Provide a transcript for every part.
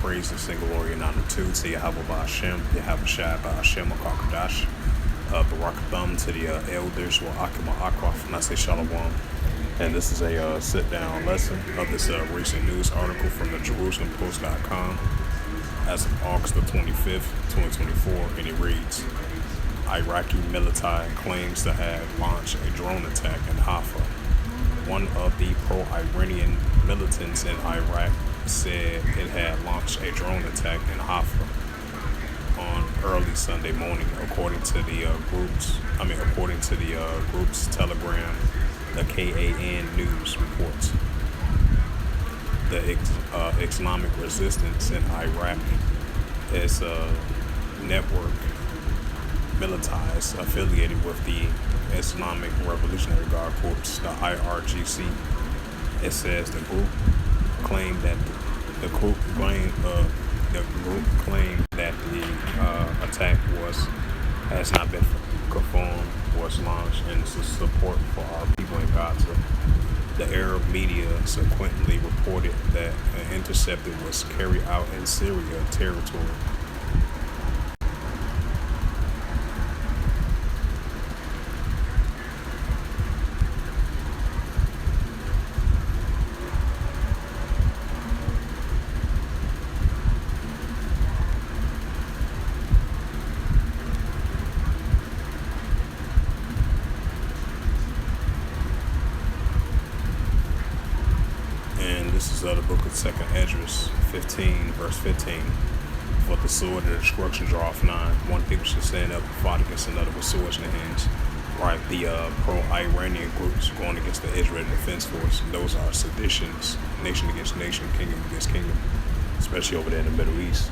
praises and glory and honor to Yahweh Ba'Hashem, Yahweh Shai Ba'Hashem, Akakadash, Barakatham to the elders, Wa'akim Akwaf, and I say Shalom. And this is a sit-down lesson of this recent news article from the JerusalemPost.com as of August the 25th, 2024, and it reads, Iraqi militia claims to have launched a drone attack in Haifa. One of the pro-Iranian militants in Iraq said it had launched a drone attack in Haifa on early Sunday morning, according to the group's Telegram. The KAN News reports. The Islamic Resistance in Iraq is a network militarized affiliated with the Islamic Revolutionary Guard Corps, the IRGC. It says the group claimed that the attack has not been confirmed, was launched in support for our people in Gaza. The Arab media subsequently reported that an interceptor was carried out in Syria territory. This is the book of 2nd Esdras 15, verse 15. For the sword of destruction draweth nigh. One people should stand up and fight against another with swords in their hands. Right, the pro-Iranian groups going against the Israel Defense Force. Those are seditions, nation against nation, kingdom against kingdom, especially over there in the Middle East.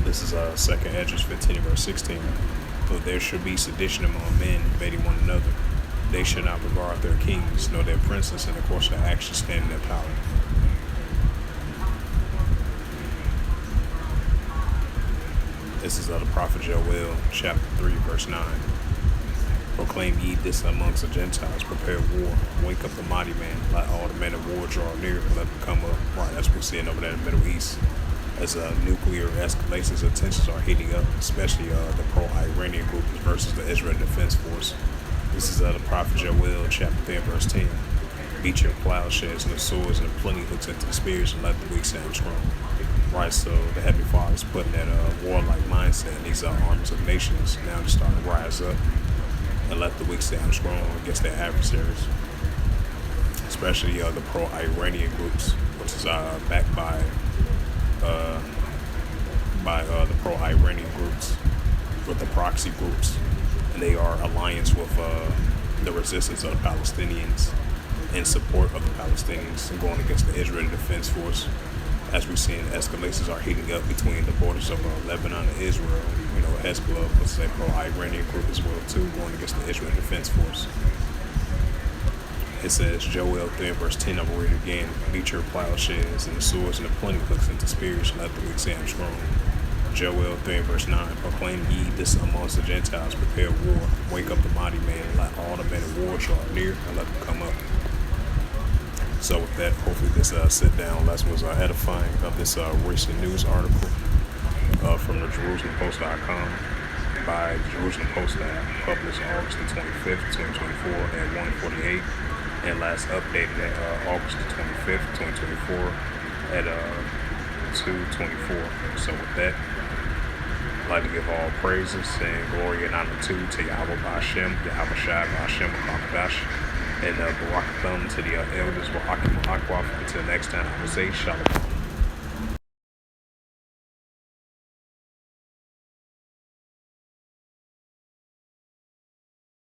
This is 2nd Esdras 15, verse 16. For there should be sedition among men, invading one another. They should not regard their kings, nor their princes, and of course their actions stand in their power. This is the prophet Joel, chapter 3, verse 9. Proclaim ye this amongst the Gentiles, prepare war, wake up the mighty man, let all the men of war draw near, and let them come up. Right, that's what we're seeing over there in the Middle East. As nuclear escalations and tensions are heating up, especially the pro-Iranian group versus the Israel Defense Force. This is the prophet Joel, chapter 3, verse 10. Beat your plowshares and the swords and the plenty hooks into the spears, and let the weak stand strong. Right, so the Heavenly Father is putting that warlike mindset in these armies of nations now to start to rise up and let the weak stand strong against their adversaries, especially the pro-Iranian groups, which is backed by the pro-Iranian groups with the proxy groups, and they are alliance with the resistance of the Palestinians in support of the Palestinians and going against the Israel Defense Force. As we've seen, escalations are heating up between the borders of Lebanon and Israel. Hezbollah, which is a pro-Iranian group as well, too, going against the Israel Defense Force. It says, Joel 3, verse 10, I will read it again. Beat your plowshares and the swords and the plenty hooks into spears, and let the weak stand strong. Joel 3, verse 9, proclaim ye this amongst the Gentiles, prepare war, wake up the mighty man, and let all the men of war draw near, and let them come up. So with that, hopefully this sit-down lesson was edifying of this recent news article from the JerusalemPost.com by Jerusalem Post that published August the 25th, 2024 at 1:48, and last updated at August the 25th, 2024 at 2:24. So with that, I'd like to give all praises and glory and honor to Yahweh Ba'Hashem, Yahweh Shai Ba'Hashem, Akakadash, and Barakatham to the elders, Wa'akim Akwaf. Until next time, I will say Shalom.